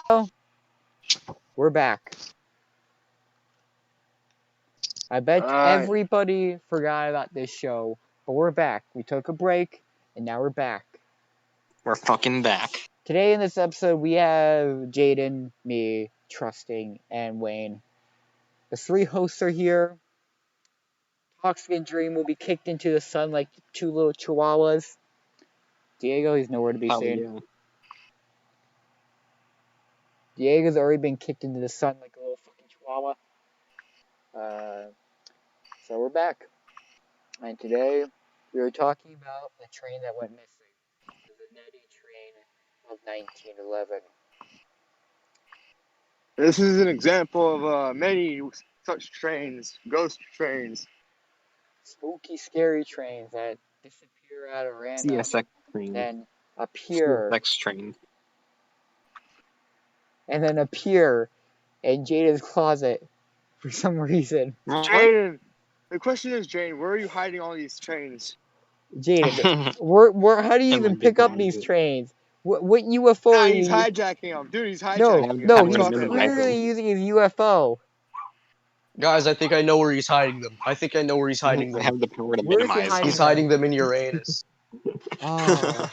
Oh, we're back. I bet everybody forgot about this show, but we're back. We took a break, and now we're back. We're fucking back. Today in this episode, we have Jaden, me, Trusting, and Wayne. The three hosts are here. Toxic and Dream will be kicked into the sun like two little chihuahuas. Diego, he's nowhere to be seen. Yeah. Diego's already been kicked into the sun like a little fucking chihuahua. So we're back. And today, we were talking about the train that went missing. The Zanetti train of 1911. This is an example of many such trains, ghost trains. Spooky, scary trains that disappear out of random, CSX train. then appear, CSX train. and then appear in Jada's closet for some reason. Jaden, the question is, Jane, where are you hiding all these trains? Jaden, how do you even pick up these trains? What UFO are you? He's hijacking them, dude. He's hijacking No, them. he's clearly using his UFO. Guys, I think I know where he's hiding them. I have the power to Where is he minimize. hiding He's hiding them in Uranus. Oh.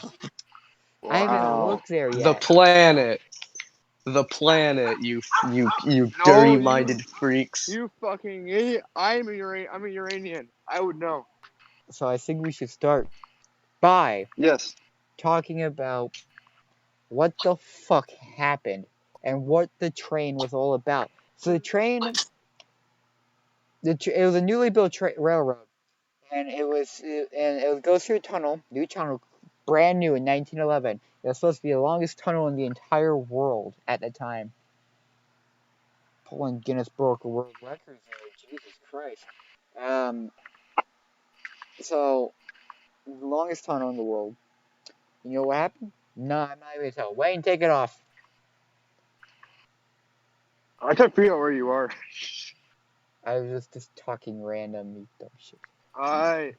Wow. I haven't looked there yet. The planet, you dirty-minded freaks. You fucking idiot! I'm a Uranian. I would know. So I think we should start by talking about what the fuck happened and what the train was all about. So the train, it was a newly built railroad, and it goes through a tunnel, new tunnel, brand new in 1911. It was supposed to be the longest tunnel in the entire world at the time. Pulling Guinness Book of World Records there, Jesus Christ. So, the longest tunnel in the world. You know what happened? No, I'm not even gonna tell. Wayne, take it off. I can't figure out where you are. I was just talking random, you dumb shit. Alright,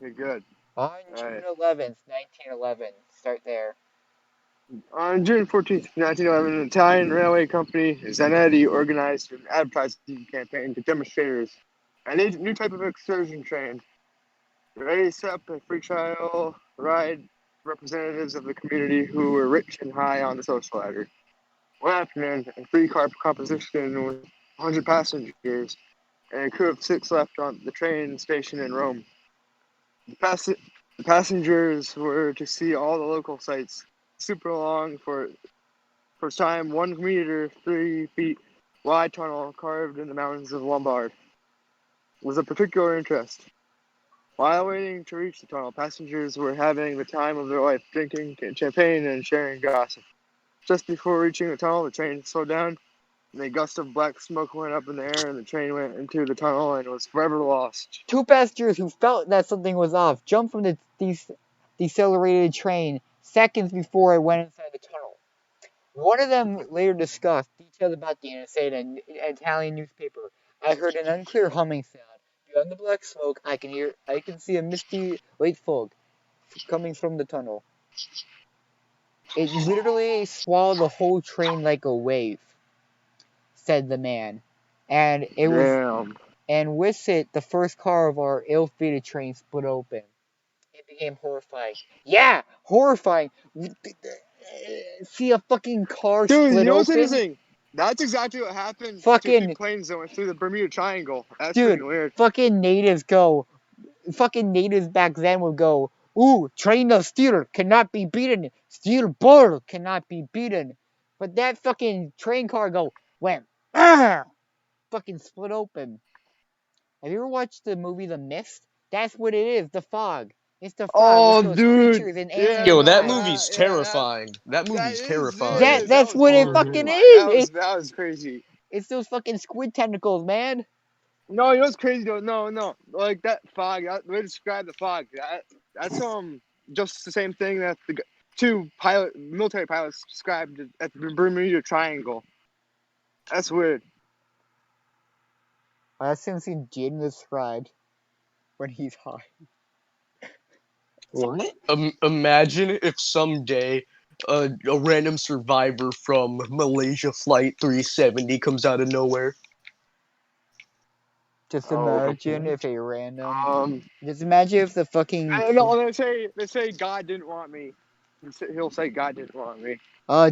you're good. On June 11th, 1911. Start there. On June 14th, 1911, an Italian railway company, Zanetti, organized an advertising campaign to demonstrators a new type of excursion train. They set up a free trial ride representatives of the community who were rich and high on the social ladder. One afternoon, a free car composition with 100 passengers and a crew of 6 left on the train station in Rome. The passengers were to see all the local sites. Super long for first time, 1 meter, 3 feet wide tunnel carved in the mountains of Lombard was of particular interest. While waiting to reach the tunnel, passengers were having the time of their life, drinking champagne and sharing gossip. Just before reaching the tunnel, the train slowed down, and a gust of black smoke went up in the air, and the train went into the tunnel and was forever lost. 2 passengers who felt that something was off jumped from the decelerated train seconds before it went inside the tunnel. One of them later discussed details about the incident in an Italian newspaper. I heard an unclear humming sound. Beyond the black smoke, I can see a misty white fog coming from the tunnel. It literally swallowed the whole train like a wave, said the man. And it was, and with it, the first car of our ill-fated train split open. It became horrifying. Yeah, horrifying. See a fucking car split open. Dude, you know what's interesting? That's exactly what happened to the planes that went through the Bermuda Triangle. That's pretty weird. Fucking natives back then would go, ooh, train of steel cannot be beaten. Steel ball cannot be beaten. But that fucking train car went, fucking split open. Have you ever watched the movie The Mist? That's what it is, the fog. It's the fog. Oh, dude. Yo, that movie's terrifying. That movie's terrifying. That's what it fucking is. That was crazy. It's those fucking squid tentacles, man. No, you know what's crazy though? No. Like that fog, the way to describe the fog, that's just the same thing that the 2 military pilots described at the Bermuda Triangle. That's weird. I've seen Jaden described when he's high. What? Imagine if someday a random survivor from Malaysia Flight 370 comes out of nowhere. Just Oh, imagine if a random. um, Just imagine if the fucking. no, they say God didn't want me. He'll say God didn't want me.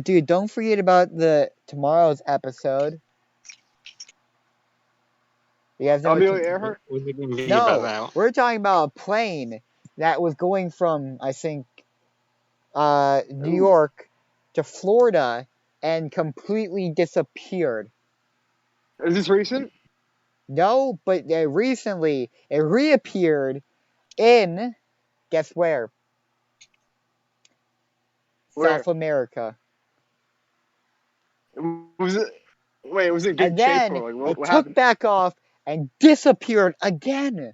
Dude, don't forget about the tomorrow's episode. You guys know Amelia Earhart? What's it gonna be about No, now? we're talking about a plane that was going from, I think, New Ooh. York to Florida and completely disappeared. Is this recent? No, but recently it reappeared in, guess where? Where? South America. Was it? Wait, was it And getting chased then or like it what took happened? back off and disappeared again.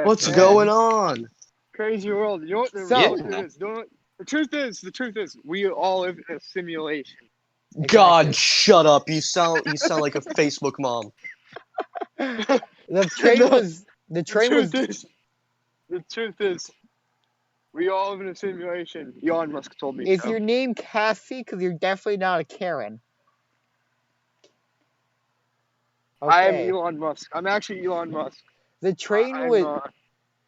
What's Man, going on? crazy world. You know what? You know So, what it is? You know what? The truth is, we all live in a simulation. God, exactly. shut up! You sound like a Facebook mom. The train No, was the the train was truth is, we all live in a simulation. Elon Musk told me is so. your name Cassie? Because you're definitely not a Karen. I am Okay. Elon Musk. I'm actually Elon Musk. The train I'm was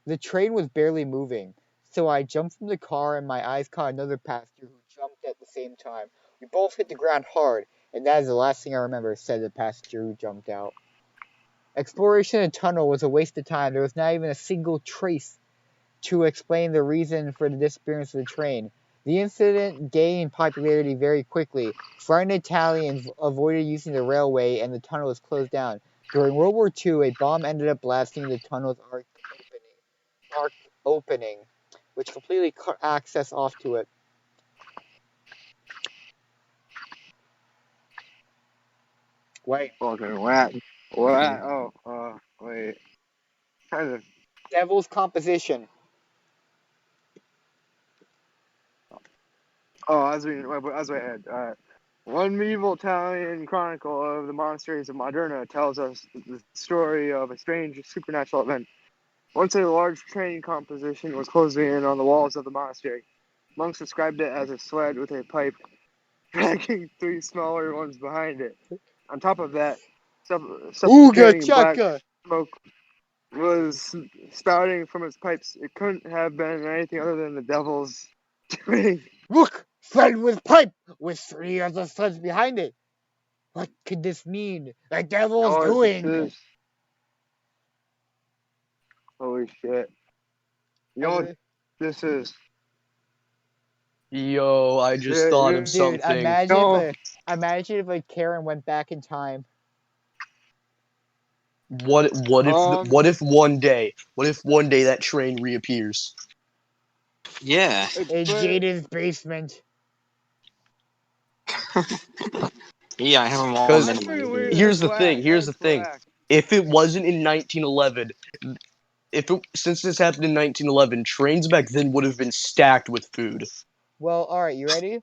the train was barely moving. So I jumped from the car and my eyes caught another passenger who jumped at the same time. We both hit the ground hard, and that is the last thing I remember, said the passenger who jumped out. Exploration in the tunnel was a waste of time. There was not even a single trace to explain the reason for the disappearance of the train. The incident gained popularity very quickly. Frightened Italians avoided using the railway and the tunnel was closed down. During World War II, a bomb ended up blasting the tunnel's arc opening, which completely cut access off to it. Wait, Okay, what? What? Oh, wait. Kind of. Devil's Composition. Oh, as we had. One medieval Italian chronicle of the monasteries of Moderna tells us the story of a strange supernatural event. Once a large train composition was closing in on the walls of the monastery. Monks described it as a sled with a pipe, dragging three smaller ones behind it. On top of that, Ooga suffocating black chaka! smoke was spouting from its pipes. It couldn't have been anything other than the devil's doing. Look! Sled with pipe! With three other sleds behind it! What could this mean? The devil's Oh, doing! this holy shit! You know what this is? Yo, I just Shit, thought you of Dude, something. know, imagine if a Karen went back in time. um, What if one day that train reappears? Yeah. In but Jaden's basement. Yeah, I have them all Because that's pretty weird. minimized. That's here's the whack. thing. Here's the That's thing. whack. If it wasn't in 1911, since this happened in 1911, trains back then would have been stacked with food. Well, alright, you ready?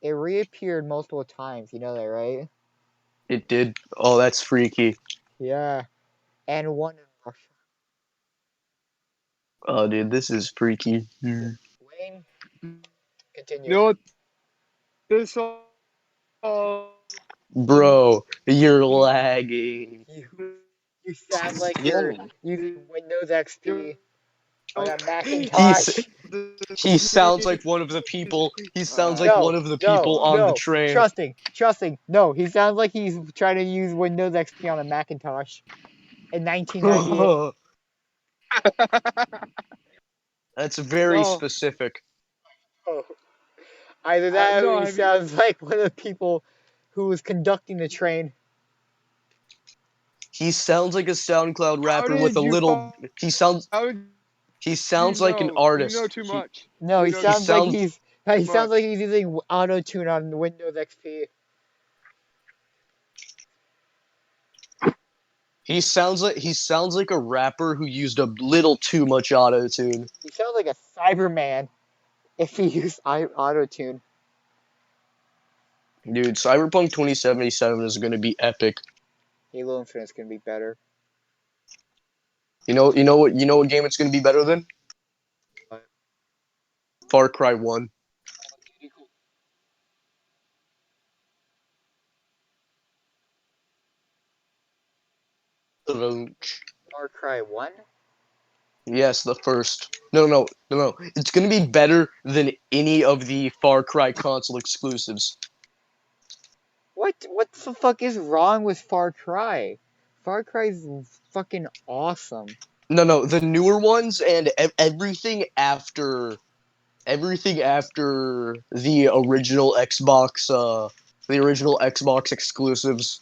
It reappeared multiple times, you know that, right? It did. Oh, that's freaky. Yeah. And one in Russia. Oh, dude, this is freaky. Wayne, You continue. know what this all Bro, you're lagging. You, you sound like Yeah. you're using Windows XP on a He's Macintosh. he sounds like one of the people. He sounds like No, one of the no, people on the no. train. Trusting. No, he sounds like he's trying to use Windows XP on a Macintosh in 1998. That's very no, specific. Oh. Either that or no. he Have you? sounds like one of the people who was conducting the train. He sounds like a SoundCloud How rapper with did a you? little. How did He you sounds like an know? You know artist. too much. No, You he know He sounds like sounds he's too he sounds like much. he's using auto tune on Windows XP. he sounds like a rapper who used a little too much auto tune. He sounds like a Cyberman if he used auto tune. Dude, Cyberpunk 2077 is gonna be epic. Halo Infinite's gonna be better. You know what game it's gonna be better than? But Far Cry 1. Far Cry 1? Yes, the first. No. It's gonna be better than any of the Far Cry console exclusives. What the fuck is wrong with Far Cry? Far Cry's fucking awesome. No, the newer ones and everything after the original Xbox exclusives.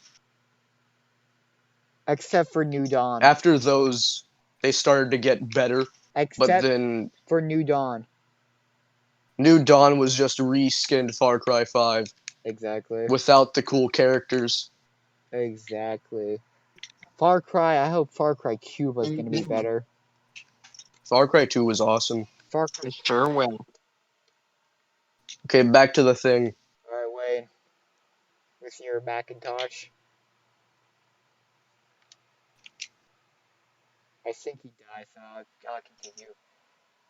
Except for New Dawn. After those, they started to get better, but Except then for New Dawn. New Dawn was just reskinned Far Cry 5 Exactly. without the cool characters. Exactly. Far Cry, I hope Far Cry Cuba is gonna be better. Far Cry 2 was awesome. Far Cry. It sure will. Okay, back to the thing. Alright, Wayne. With your Macintosh. I think he died, so I'll continue.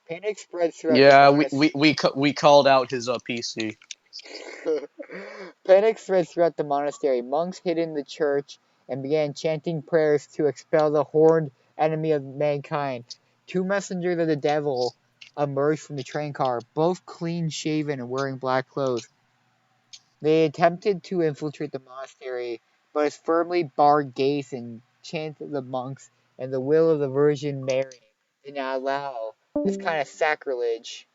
Panic spreads throughout the Yeah, monastery. we called out his PC. Panic spread throughout the monastery. Monks hid in the church and began chanting prayers to expel the horned enemy of mankind. Two messengers of the devil emerged from the train car, both clean-shaven and wearing black clothes. They attempted to infiltrate the monastery, but as firmly barred gates and chanted the monks and the will of the Virgin Mary did not allow this kind of sacrilege.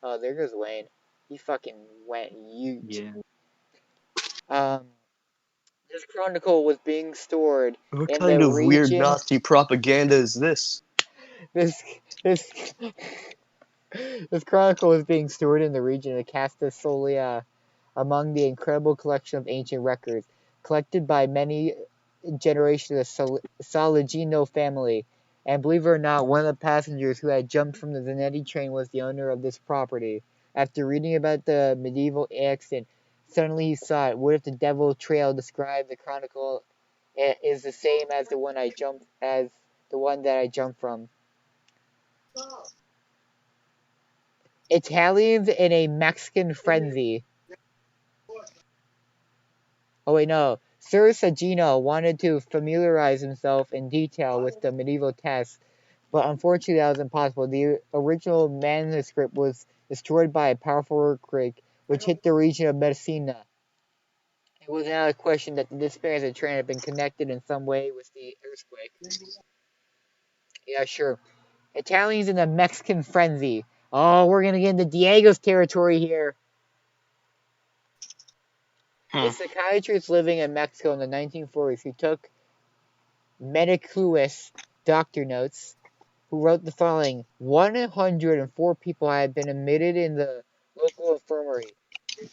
Oh, there goes Wayne. He fucking went ute. Yeah. This chronicle was being stored What in kind the of weird region. Nazi propaganda is this? This this this chronicle was being stored in the region of Casta Solia, among the incredible collection of ancient records collected by many generations of Saligino family. And believe it or not, one of the passengers who had jumped from the Zanetti train was the owner of this property. After reading about the medieval accident, suddenly he saw it. What if the devil trail described the chronicle is the same as the one that I jumped from? Italians in a Mexican frenzy. Oh wait, no. Sir Sagino wanted to familiarize himself in detail with the medieval text, but unfortunately that was impossible. The original manuscript was destroyed by a powerful earthquake, which hit the region of Messina. It was now a question that the disappearance of the train had been connected in some way with the earthquake. Yeah, sure. Italians in a Mexican frenzy. Oh, we're gonna get into Diego's territory here. A psychiatrist living in Mexico in the 1940s who took Medicluis doctor notes, who wrote the following: 104 people had been admitted in the local infirmary.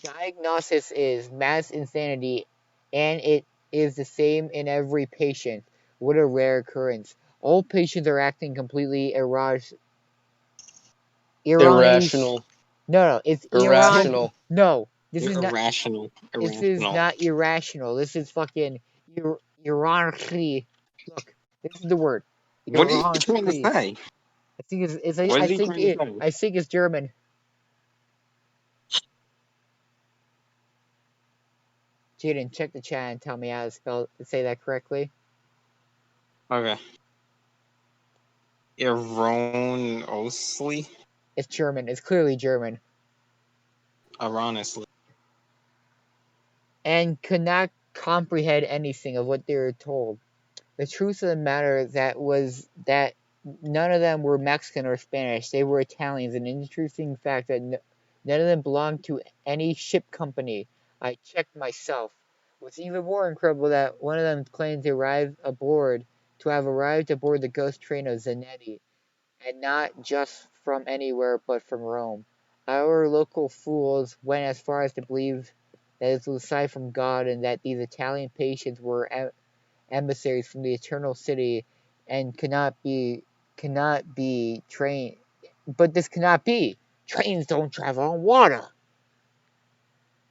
Diagnosis is mass insanity, and it is the same in every patient. What a rare occurrence. All patients are acting completely erroneous. Irrational. No, it's Irrational. No, You're irrational. this is Irrational. not irrational. This is fucking ironically. Look, this is the word. What are you trying to Ironically. say? I What is he trying to say? think it's German. Jaden, check the chat and tell me how to say that correctly. Okay. Erroneously? It's German. It's clearly German. Ironically. And could not comprehend anything of what they were told. The truth of the matter was that none of them were Mexican or Spanish. They were Italians. An interesting fact that none of them belonged to any ship company. I checked myself. What's even more incredible that one of them claimed to have arrived aboard the ghost train of Zanetti, and not just from anywhere but from Rome. Our local fools went as far as to believe that it was a sign from God and that these Italian patients were emissaries from the eternal city and cannot be trained. But this cannot be. Trains don't travel on water.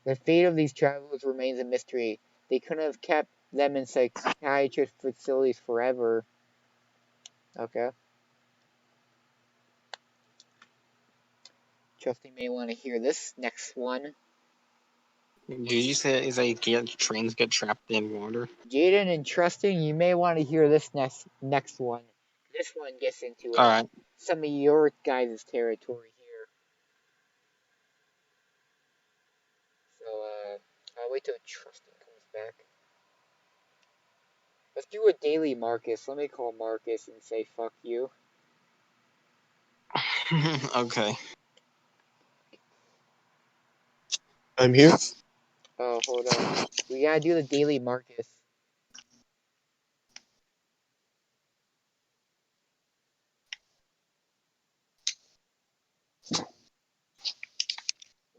The fate of these travelers remains a mystery. They couldn't have kept them in psychiatrist facilities forever. Okay. Trust you may want to hear this next one. Did you say is trains get trapped in water? Jaden and Trusting, you may want to hear this next one. This one gets into All right. some of your guys' territory here. So I'll wait till Trusting comes back. Let's do a daily Marcus. Let me call Marcus and say fuck you. Okay. I'm here. Oh, hold on. We gotta do the daily Marcus.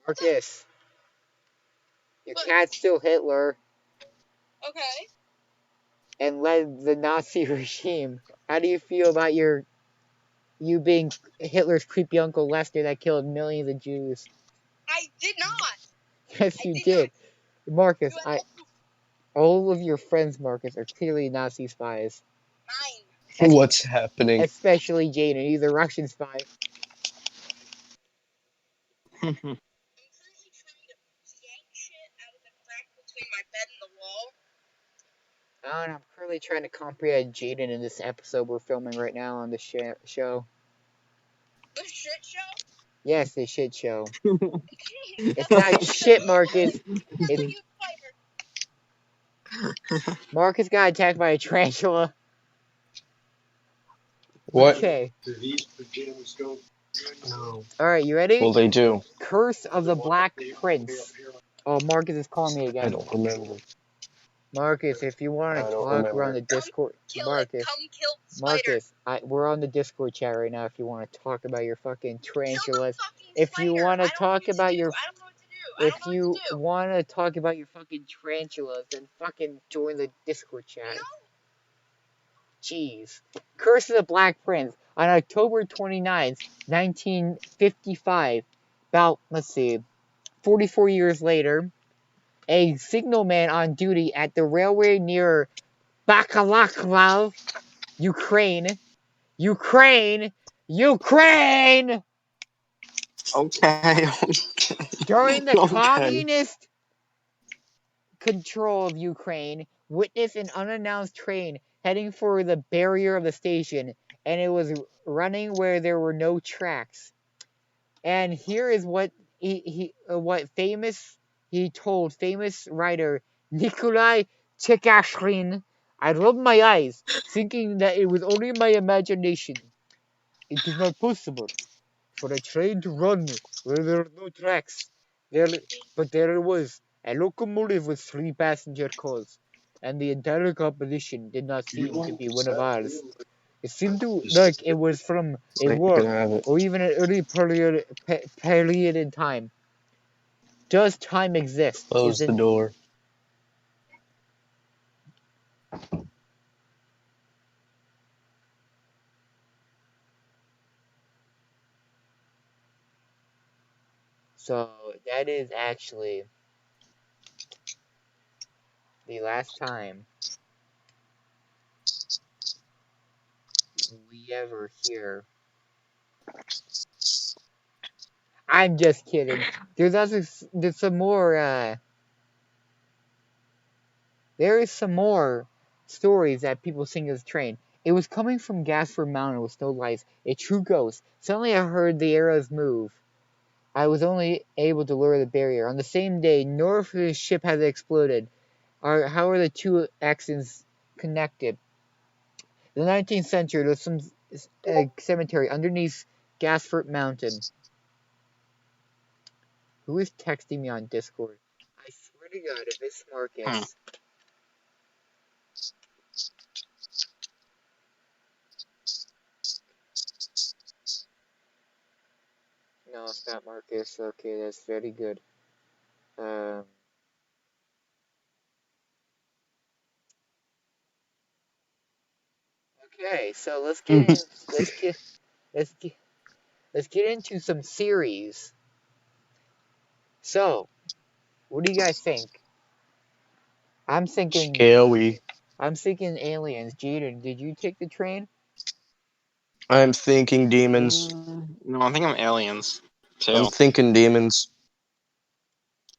Marcus, your cat's still Hitler Okay. and led the Nazi regime. How do you feel about you being Hitler's creepy Uncle Lester that killed millions of Jews? I did not. Yes, you did. Marcus, all of your friends, Marcus, are clearly Nazi spies. Mine. What's happening? Especially Jaden, he's a Russian spy. I'm currently trying to yank shit out of the crack between my bed and the wall. And I'm currently trying to comprehend Jaden in this episode we're filming right now on the show. The shit show? Yes, the shit show. It's not shit, Marcus. It's Marcus got attacked by a tarantula. What? Okay. Do these pajamas go? No. Alright, you ready? Well, they do. Curse of the Black Prince. Oh, Marcus is calling me I again. don't remember. Marcus, if you want I to don't talk, we're on remember. the Discord. Marcus, Come kill the spider. Marcus, we're on the Discord chat right now. If you want to talk about your fucking tarantulas, Fucking if you spider. want I to don't know talk what to about do. your, I don't know what to do. I if don't know you what to do. want to talk about your fucking tarantulas, then fucking join the Discord chat. No. Jeez. Curse of the Black Prince on October 29th, 1955. About, let's see, 44 years later, a signalman on duty at the railway near Bakalarov, Ukraine. Ukraine! Okay. During the Okay. communist control of Ukraine, witnessed an unannounced train heading for the barrier of the station, and it was running where there were no tracks. And here is what he told famous writer Nikolai Chekashrin. I rubbed my eyes, thinking that it was only my imagination. It is not possible for a train to run where there are no tracks. But there it was, a locomotive with 3 passenger cars, and the entire composition did not seem to be one of ours. It seemed to like it was from a They war can have it. or even an early period in time. Does time exist? Close the door. So that is actually the last time we ever hear. I'm just kidding. There's some more. There is some more stories that people sing as a train. It was coming from Gasford Mountain with no lights, a true ghost. Suddenly I heard the arrows move. I was only able to lower the barrier. On the same day, North's ship has exploded. How are the two accidents connected? In the 19th century, there was some cemetery underneath Gasford Mountain. Who is texting me on Discord? I swear to God, if it's Marcus. No, it's not Marcus. Okay, that's very good. Okay, so let's get into some series. So, what do you guys think? I'm thinking Scary. aliens. Jaden, did you take the train? I'm thinking demons. No, I think I'm aliens too. I'm thinking demons.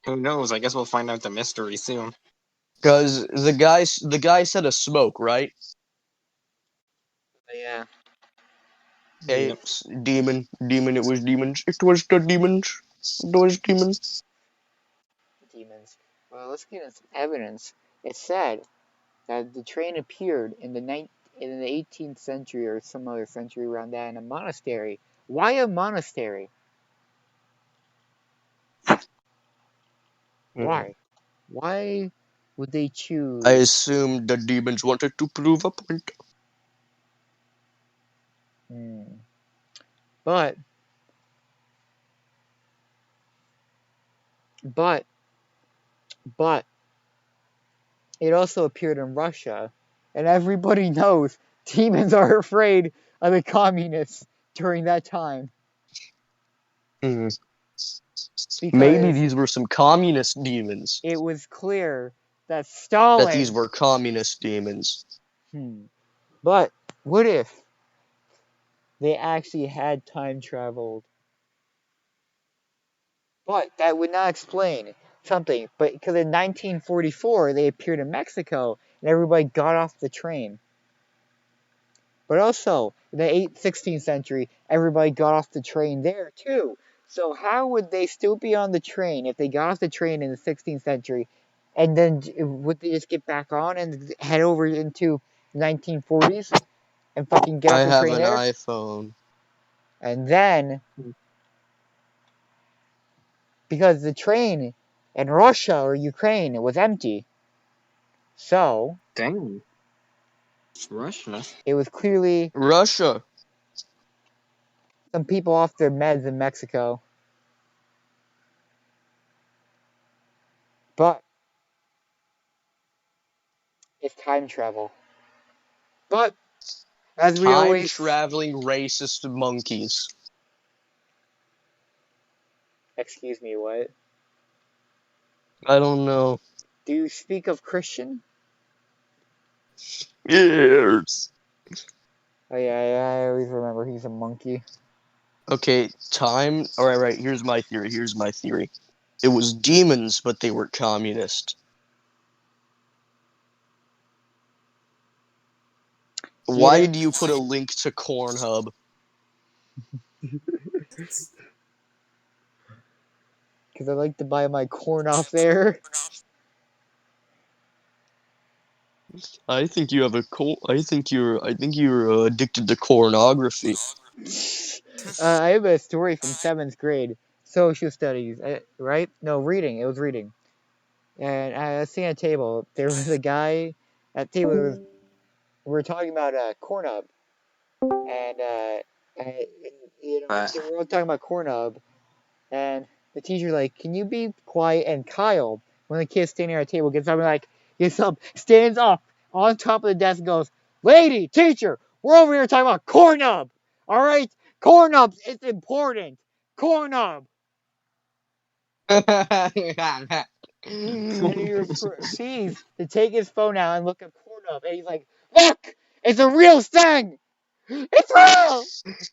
Who knows? I guess we'll find out the mystery soon. Because the guy said a smoke, right? Yeah. Hey, Yep. demon. It was demons. It was the demons. It was demons. Demons. Well, let's get into some evidence. It said that the train appeared in the 18th century or some other century around that in a monastery. Why a monastery? Why? Why would they I choose? assume the demons wanted to prove a point. But but but it also appeared in Russia, and everybody knows demons are afraid of the communists during that time Maybe because these were some communist demons. it was clear that That these Stalin. were communist demons. But what if they actually had time traveled? But that would not explain something. But because in 1944 they appeared in Mexico and everybody got off the train. But also in the 16th century, everybody got off the train there too. So how would they still be on the train if they got off the train in the 16th century, and then would they just get back on and head over into 1940s and fucking get I off the have train an there? iPhone. And then because the train in Russia or Ukraine was empty, so Dang. It's Russia. it was clearly Russia. some people off their meds in Mexico. But it's time travel. But as we Time always traveling racist monkeys. excuse me, what? I don't know. Do you speak of Christian? Yes. Oh yeah, I always remember he's a monkey. Okay, time. Alright, right. Here's my theory. It was demons, but they were communist. Why Yeah, do you put a link to Cornhub? because I like to buy my corn off there. I think you have a I think you're addicted to pornography. I have a story from 7th grade, social studies, right? No, reading. It was reading. And I was sitting at a table. There was a guy at the table. We were talking about corn hub, and But so we're all talking about corn hub, and the teacher's like, "Can you be quiet?" And Kyle, one of the kids standing at our table, gets up, stands up on top of the desk, and goes, "Lady, teacher, we're over here talking about corn hub. All right, corn hub, it's important. Corn hub." And he proceeds to take his phone out and look at Pornhub, and he's like, "Look, it's a real thing. It's real.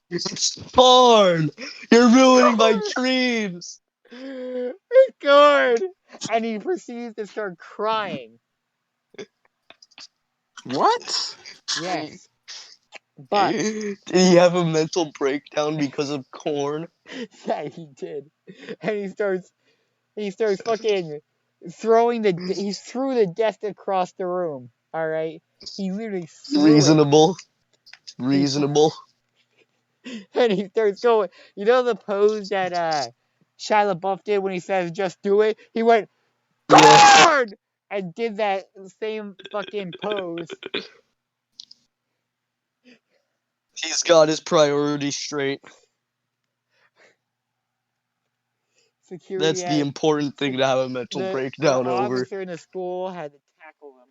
It's porn. You're ruining my dreams. It's good." And he proceeds to start crying. what? Yes, but Did he have a mental breakdown because of corn? yeah, he did. And he starts fucking throwing he threw the desk across the room. All right, he literally threw it. Reasonable. He Reasonable. and he starts going. You know the pose that Shia LaBeouf did when he says "just do it." He went Yeah. corn and did that same fucking pose. He's got his priorities straight. Security That's the had important thing to have a mental the breakdown over. officer in the school had to tackle him.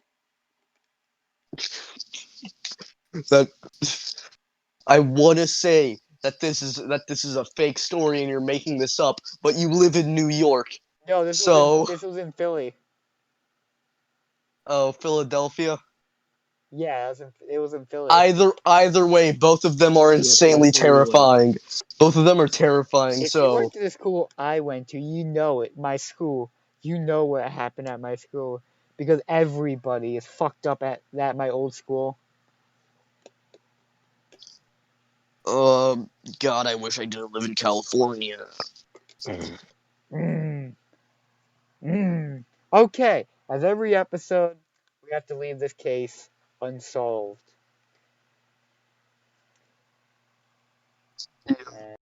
That I want to say that this is a fake story and you're making this up, but you live in New York, No, so this was in Philly. oh, Philadelphia. Yeah, it was in Philly. Either way, both of them are insanely that's where you live. terrifying. Both of them are terrifying. If you So went to the school I went to, you know it. My school. You know what happened at my school because everybody is fucked up at my old school. God, I wish I didn't live in California. Mm, mm. Okay, as every episode, we have to leave this case unsolved. Yeah.